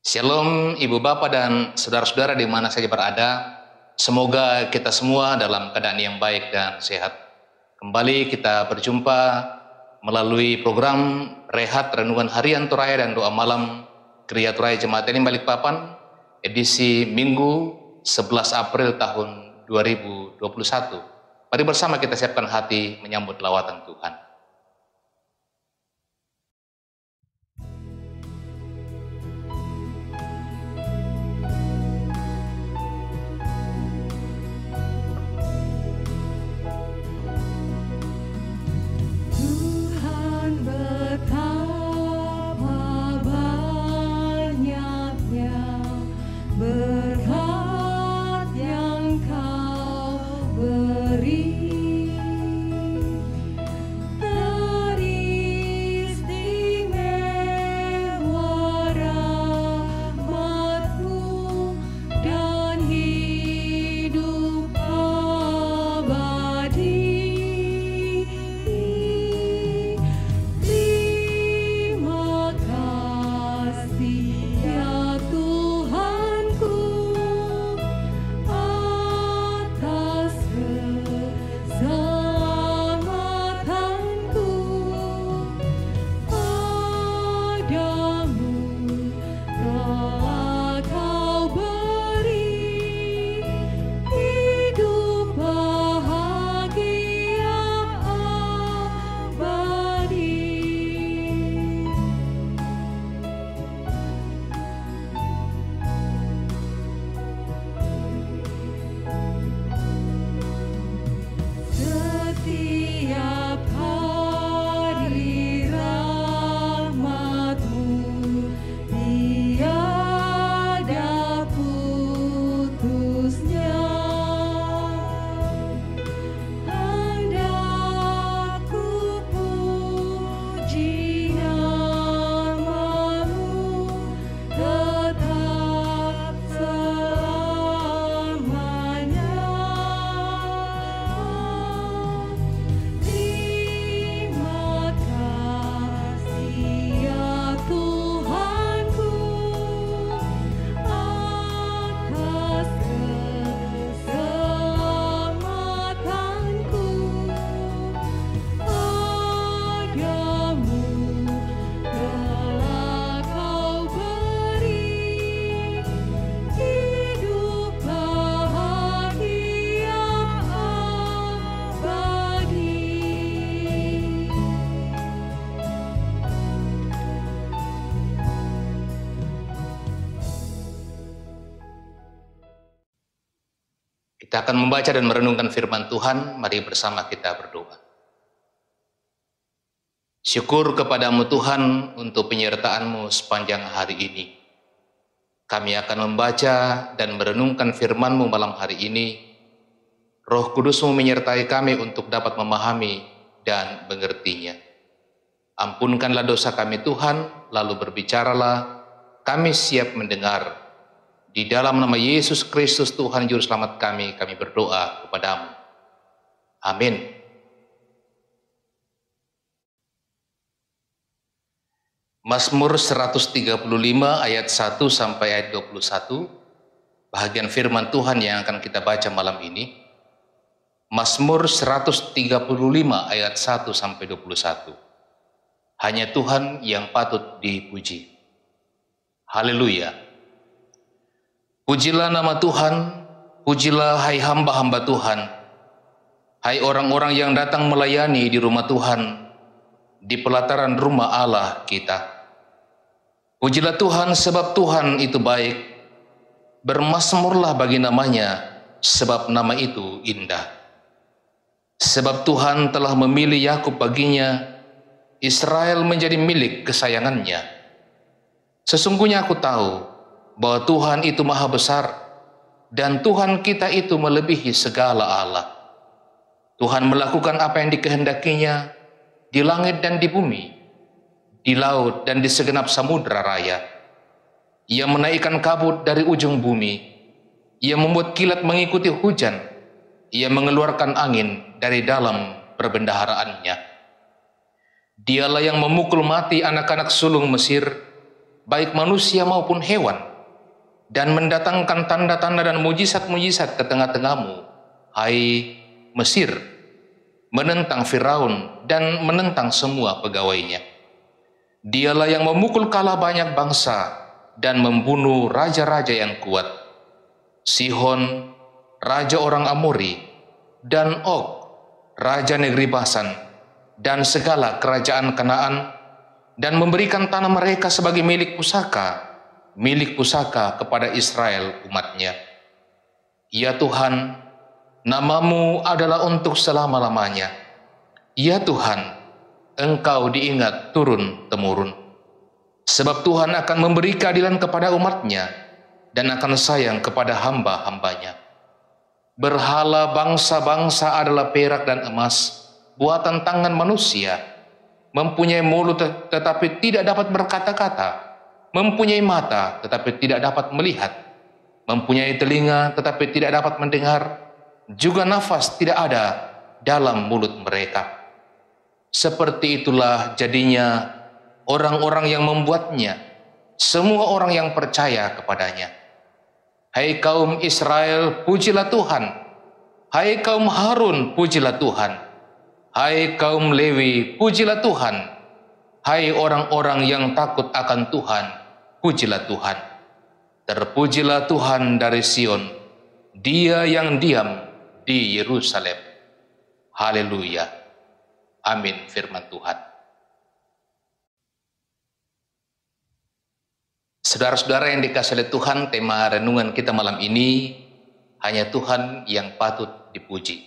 Shalom Ibu Bapak dan saudara-saudara di mana saja berada. Semoga kita semua dalam keadaan yang baik dan sehat. Kembali kita berjumpa melalui program Rehat Renungan Harian Toraya dan Doa Malam Gereja Toraya Jemaat Elim Balikpapan, edisi Minggu 11 April tahun 2021. Mari bersama kita siapkan hati menyambut lawatan Tuhan. Kita akan membaca dan merenungkan firman Tuhan. Mari bersama kita berdoa. Syukur kepadamu Tuhan untuk penyertaan-Mu sepanjang hari ini. Kami akan membaca dan merenungkan firman-Mu malam hari ini. Roh Kudus-Mu menyertai kami untuk dapat memahami dan mengertinya. Ampunkanlah dosa kami Tuhan, lalu berbicaralah, kami siap mendengar. Di dalam nama Yesus Kristus Tuhan Juru Selamat kami berdoa kepadamu. Amin. Mazmur 135 ayat 1 sampai ayat 21, bahagian firman Tuhan yang akan kita baca malam ini. Mazmur 135 ayat 1 sampai 21. Hanya Tuhan yang patut dipuji. Haleluya. Pujilah nama Tuhan, pujilah hai hamba-hamba Tuhan, hai orang-orang yang datang melayani di rumah Tuhan, di pelataran rumah Allah kita. Pujilah Tuhan sebab Tuhan itu baik, bermazmurlah bagi namanya sebab nama itu indah. Sebab Tuhan telah memilih Yakub baginya, Israel menjadi milik kesayangannya. Sesungguhnya aku tahu bahwa Tuhan itu maha besar, dan Tuhan kita itu melebihi segala Allah. Tuhan melakukan apa yang dikehendakinya di langit dan di bumi, di laut dan di segenap samudra raya. Ia menaikkan kabut dari ujung bumi, Ia membuat kilat mengikuti hujan, Ia mengeluarkan angin dari dalam perbendaharaannya. Dialah yang memukul mati anak-anak sulung Mesir, baik manusia maupun hewan, dan mendatangkan tanda-tanda dan mujizat-mujizat ke tengah-tengahmu, hai Mesir, menentang Firaun dan menentang semua pegawainya. Dialah yang memukul kalah banyak bangsa dan membunuh raja-raja yang kuat, Sihon, raja orang Amori, dan Og, raja negeri Basan, dan segala kerajaan Kanaan, dan memberikan tanah mereka sebagai milik pusaka kepada Israel umatnya. Ya Tuhan, namamu adalah untuk selama-lamanya. Ya Tuhan, Engkau diingat turun-temurun. Sebab Tuhan akan memberi keadilan kepada umatnya dan akan sayang kepada hamba-hambanya. Berhala bangsa-bangsa adalah perak dan emas, buatan tangan manusia, mempunyai mulut tetapi tidak dapat berkata-kata, mempunyai mata tetapi tidak dapat melihat, mempunyai telinga tetapi tidak dapat mendengar, juga nafas tidak ada dalam mulut mereka. Seperti itulah jadinya orang-orang yang membuatnya, semua orang yang percaya kepadanya. Hai kaum Israel, pujilah Tuhan. Hai kaum Harun, pujilah Tuhan. Hai kaum Lewi, pujilah Tuhan. Hai orang-orang yang takut akan Tuhan, pujilah Tuhan. Terpujilah Tuhan dari Sion, Dia yang diam di Yerusalem. Haleluya. Amin firman Tuhan. Saudara-saudara yang dikasihi oleh Tuhan, tema renungan kita malam ini, hanya Tuhan yang patut dipuji.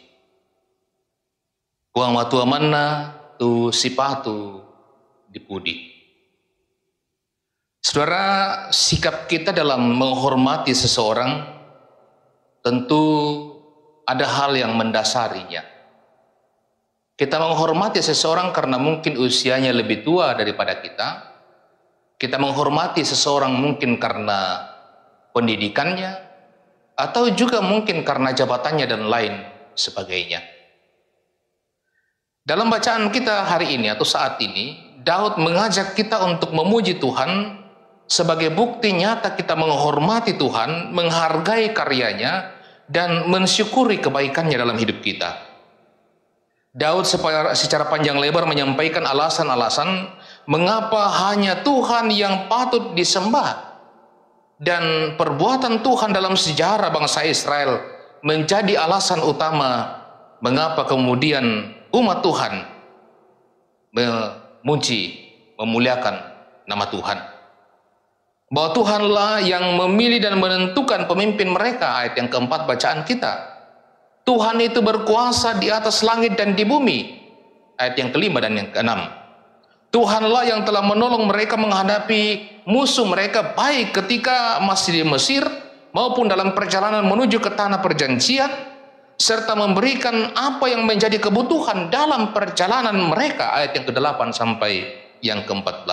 Puang matua mana tu sipatu dipudi. Saudara, sikap kita dalam menghormati seseorang tentu ada hal yang mendasarinya. Kita menghormati seseorang karena mungkin usianya lebih tua daripada kita. Kita menghormati seseorang mungkin karena pendidikannya, atau juga mungkin karena jabatannya dan lain sebagainya. Dalam bacaan kita hari ini atau saat ini, Daud mengajak kita untuk memuji Tuhan sebagai bukti nyata kita menghormati Tuhan, menghargai karyanya, dan mensyukuri kebaikannya dalam hidup kita. Daud secara panjang lebar menyampaikan alasan-alasan mengapa hanya Tuhan yang patut disembah, dan perbuatan Tuhan dalam sejarah bangsa Israel menjadi alasan utama mengapa kemudian umat Tuhan memuji, memuliakan nama Tuhan. Bahwa Tuhanlah yang memilih dan menentukan pemimpin mereka, ayat yang keempat bacaan kita. Tuhan itu berkuasa di atas langit dan di bumi, ayat yang kelima dan yang keenam. Tuhanlah yang telah menolong mereka menghadapi musuh mereka, baik ketika masih di Mesir maupun dalam perjalanan menuju ke tanah perjanjian, serta memberikan apa yang menjadi kebutuhan dalam perjalanan mereka, ayat yang ke-8 sampai yang ke-14.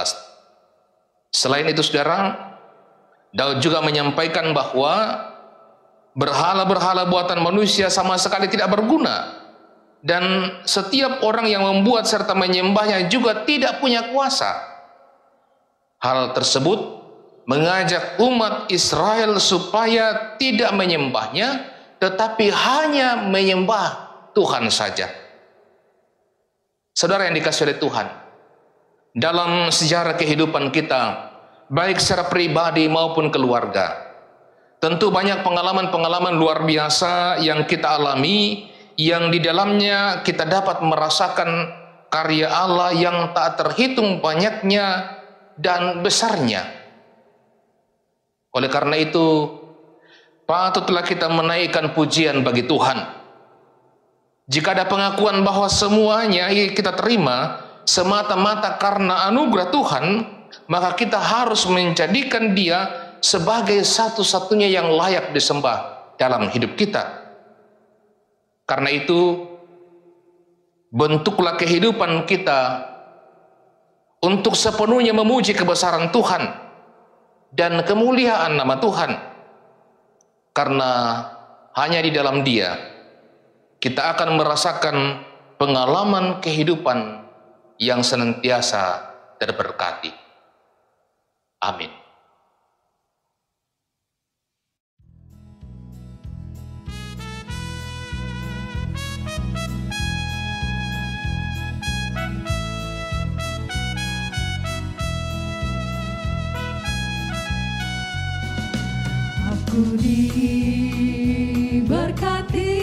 Selain itu saudara, Daud juga menyampaikan bahwa berhala-berhala buatan manusia sama sekali tidak berguna, dan setiap orang yang membuat serta menyembahnya juga tidak punya kuasa. Hal tersebut mengajak umat Israel supaya tidak menyembahnya, tetapi hanya menyembah Tuhan saja. Saudara yang dikasihi oleh Tuhan, dalam sejarah kehidupan kita, baik secara pribadi maupun keluarga, tentu banyak pengalaman-pengalaman luar biasa yang kita alami, yang di dalamnya kita dapat merasakan karya Allah yang tak terhitung banyaknya dan besarnya. Oleh karena itu, patutlah kita menaikkan pujian bagi Tuhan. Jika ada pengakuan bahwa semuanya kita terima semata-mata karena anugerah Tuhan, maka kita harus menjadikan Dia sebagai satu-satunya yang layak disembah dalam hidup kita. Karena itu, bentuklah kehidupan kita untuk sepenuhnya memuji kebesaran Tuhan dan kemuliaan nama Tuhan. Karena hanya di dalam Dia kita akan merasakan pengalaman kehidupan yang senantiasa terberkati. Amin. Aku diberkati,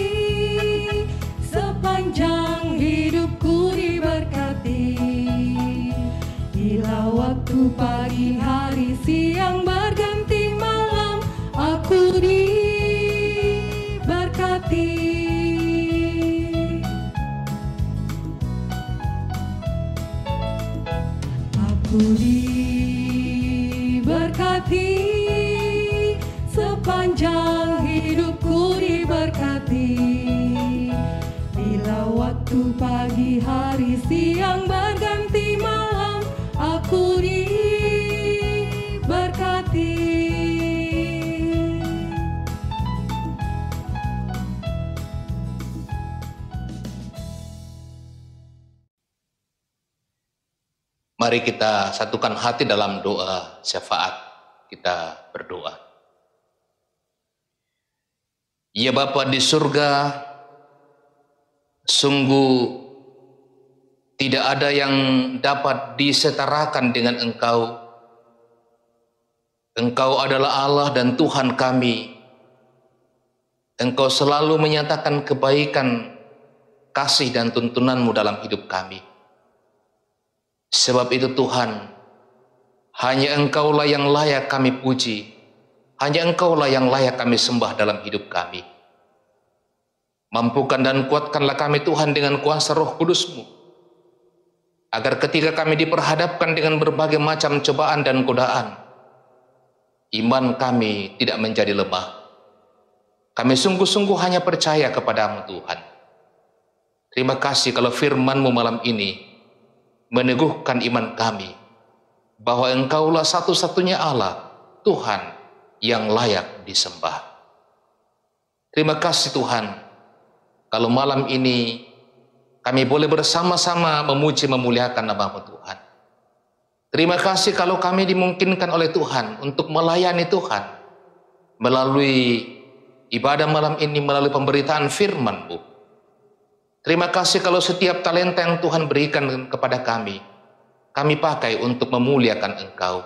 sepanjang hidupku diberkati. Bila waktu pagi, hari, siang berganti malam, aku diberkati. Aku diberkati, sepanjang hidupku diberkati. Bila waktu pagi, hari, siang berganti malam, aku diberkati. Mari kita satukan hati dalam doa syafaat. Kita berdoa. Ya Bapa di surga, sungguh tidak ada yang dapat disetarakan dengan Engkau. Engkau adalah Allah dan Tuhan kami. Engkau selalu menyatakan kebaikan, kasih dan tuntunan-Mu dalam hidup kami. Sebab itu Tuhan, hanya Engkaulah yang layak kami puji. Hanya Engkaulah yang layak kami sembah dalam hidup kami. Mampukan dan kuatkanlah kami Tuhan dengan kuasa Roh Kudus-Mu, agar ketika kami diperhadapkan dengan berbagai macam cobaan dan godaan, iman kami tidak menjadi lemah. Kami sungguh-sungguh hanya percaya kepadamu Tuhan. Terima kasih kalau firman-Mu malam ini meneguhkan iman kami, bahwa Engkaulah satu-satunya Allah, Tuhan yang layak disembah. Terima kasih Tuhan, kalau malam ini kami boleh bersama-sama memuji memuliakan nama-Mu Tuhan. Terima kasih kalau kami dimungkinkan oleh Tuhan untuk melayani Tuhan melalui ibadah malam ini, melalui pemberitaan firman-Mu. Terima kasih kalau setiap talenta yang Tuhan berikan kepada kami pakai untuk memuliakan Engkau.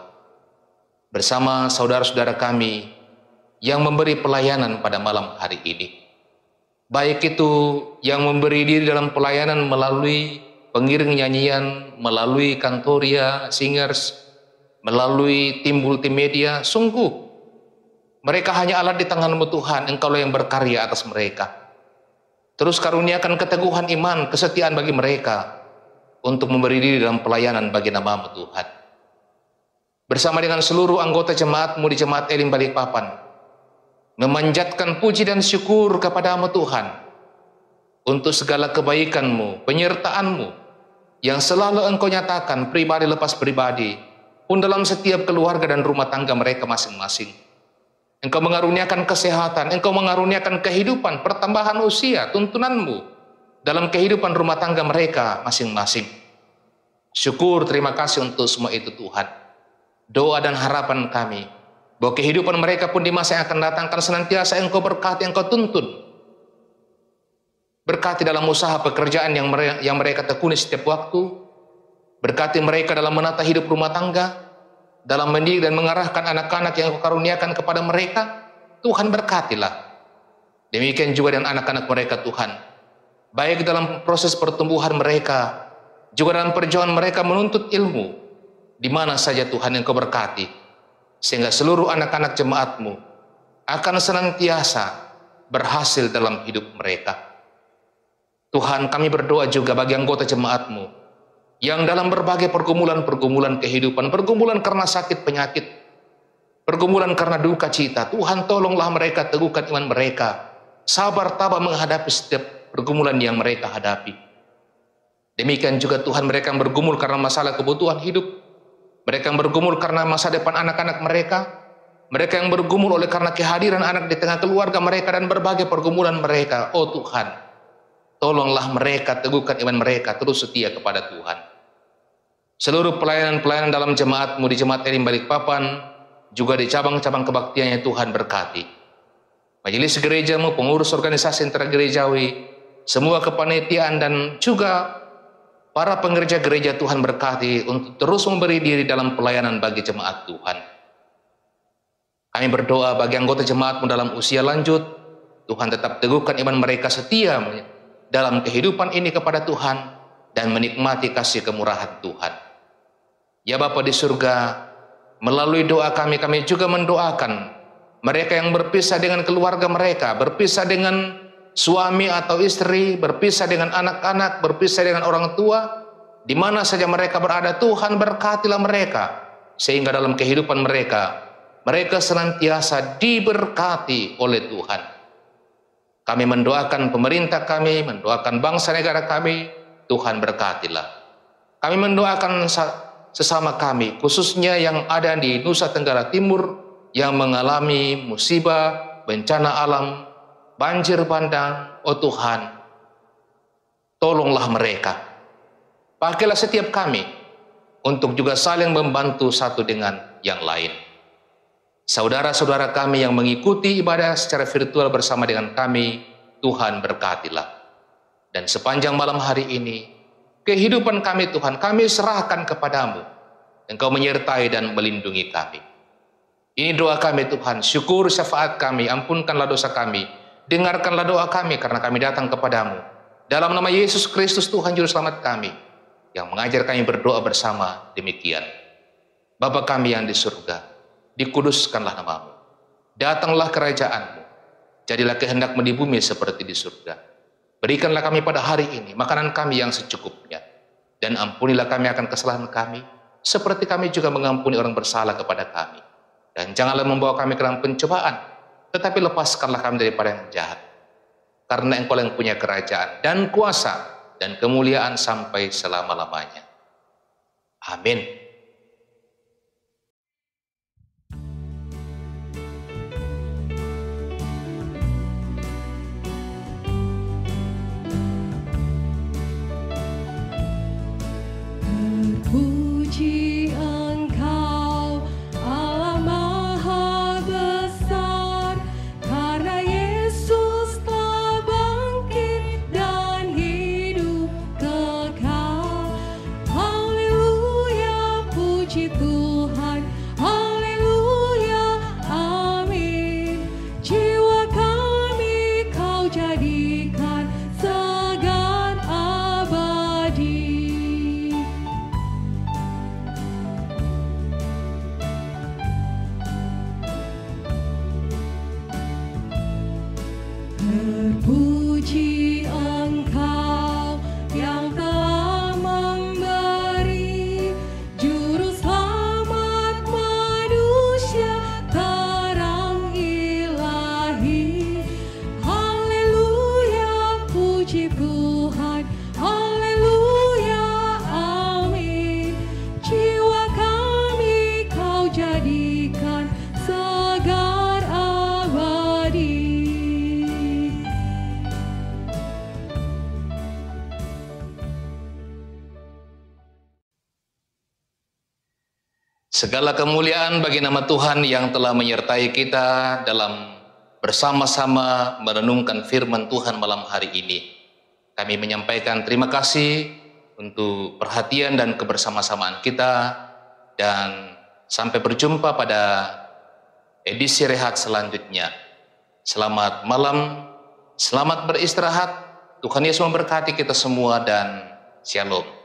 Bersama saudara-saudara kami yang memberi pelayanan pada malam hari ini. Baik itu yang memberi diri dalam pelayanan melalui pengiring nyanyian, melalui kantoria, singers, melalui tim multimedia, sungguh mereka hanya alat di tangan-Mu Tuhan. Engkaulah yang berkarya atas mereka. Terus karuniakan keteguhan iman, kesetiaan bagi mereka untuk memberi diri dalam pelayanan bagi nama-Mu Tuhan. Bersama dengan seluruh anggota jemaat-Mu di Jemaat Elim Balikpapan, memanjatkan puji dan syukur kepada-Mu Tuhan untuk segala kebaikan-Mu, penyertaan-Mu yang selalu Engkau nyatakan pribadi lepas pribadi pun dalam setiap keluarga dan rumah tangga mereka masing-masing. Engkau mengaruniakan kesehatan, Engkau mengaruniakan kehidupan, pertambahan usia, tuntunan-Mu dalam kehidupan rumah tangga mereka masing-masing. Syukur, terima kasih untuk semua itu Tuhan. Doa dan harapan kami, bahwa kehidupan mereka pun di masa yang akan datang akan senantiasa Engkau berkati, Engkau tuntun. Berkati dalam usaha pekerjaan yang mereka tekuni setiap waktu. Berkati mereka dalam menata hidup rumah tangga, dalam mendidik dan mengarahkan anak-anak yang Engkau karuniakan kepada mereka. Tuhan berkatilah. Demikian juga dengan anak-anak mereka Tuhan, baik dalam proses pertumbuhan mereka, juga dalam perjuangan mereka menuntut ilmu, di mana saja Tuhan Engkau berkati, sehingga seluruh anak-anak jemaat-Mu akan senantiasa berhasil dalam hidup mereka. Tuhan, kami berdoa juga bagi anggota jemaat-Mu yang dalam berbagai pergumulan-pergumulan kehidupan, pergumulan karena sakit penyakit, pergumulan karena duka cita. Tuhan, tolonglah mereka, teguhkan iman mereka, sabar tabah menghadapi setiap pergumulan yang mereka hadapi. Demikian juga Tuhan, mereka yang bergumul karena masalah kebutuhan hidup, mereka yang bergumul karena masa depan anak-anak mereka, mereka yang bergumul oleh karena kehadiran anak di tengah keluarga mereka dan berbagai pergumulan mereka. Oh Tuhan, tolonglah mereka, teguhkan iman mereka, terus setia kepada Tuhan. seluruh pelayanan-pelayanan dalam jemaat-Mu di Jemaat Elim Balikpapan, juga di cabang-cabang kebaktiannya Tuhan berkati. Majelis gereja-Mu, pengurus organisasi intergerejawi, semua kepanitiaan dan juga para pengerja gereja Tuhan berkati untuk terus memberi diri dalam pelayanan bagi jemaat Tuhan. Kami berdoa bagi anggota jemaat-Mu dalam usia lanjut, Tuhan tetap teguhkan iman mereka setia dalam kehidupan ini kepada Tuhan dan menikmati kasih kemurahan Tuhan. Ya Bapa di surga, melalui doa kami juga mendoakan mereka yang berpisah dengan keluarga mereka, berpisah dengan suami atau istri, berpisah dengan anak-anak, berpisah dengan orang tua, di mana saja mereka berada, Tuhan berkatilah mereka, sehingga dalam kehidupan mereka senantiasa diberkati oleh Tuhan. Kami mendoakan pemerintah kami, mendoakan bangsa negara kami, Tuhan berkatilah. Kami mendoakan sesama kami, khususnya yang ada di Nusa Tenggara Timur, yang mengalami musibah, bencana alam, banjir bandang. Oh Tuhan, tolonglah mereka. Pakailah setiap kami untuk juga saling membantu satu dengan yang lain. Saudara-saudara kami yang mengikuti ibadah secara virtual bersama dengan kami, Tuhan berkatilah. Dan sepanjang malam hari ini, kehidupan kami Tuhan, kami serahkan kepadamu. Engkau menyertai dan melindungi kami. Ini doa kami Tuhan, syukur syafaat kami, ampunkanlah dosa kami, dengarkanlah doa kami karena kami datang kepadamu. Dalam nama Yesus Kristus Tuhan Juru Selamat kami, yang mengajar kami berdoa bersama demikian. Bapa kami yang di surga, dikuduskanlah namamu. Datanglah kerajaanmu, jadilah kehendak-Mu di bumi seperti di surga. Berikanlah kami pada hari ini makanan kami yang secukupnya, dan ampunilah kami akan kesalahan kami, seperti kami juga mengampuni orang bersalah kepada kami. Dan janganlah membawa kami ke dalam pencobaan, tetapi lepaskanlah kami daripada yang jahat. Karena Engkau yang punya kerajaan dan kuasa dan kemuliaan sampai selama-lamanya. Amin. Puji Engkau, Allah Maha Besar, karena Yesus telah bangkit dan hidup kekal. Haleluya, puji Tuhan, haleluya, amin. Jiwa kami Kau jadikan segar abadi. Terpuji Engkau yang telah memberi Juru Selamat manusia terang ilahi. Haleluya, puji Tuhan, haleluya, amin. Jiwa kami Kau jadikan segar abadi. Segala kemuliaan bagi nama Tuhan yang telah menyertai kita dalam bersama-sama merenungkan firman Tuhan malam hari ini. Kami menyampaikan terima kasih untuk perhatian dan kebersama-samaan kita, dan sampai berjumpa pada edisi rehat selanjutnya. Selamat malam, selamat beristirahat. Tuhan Yesus memberkati kita semua dan shalom.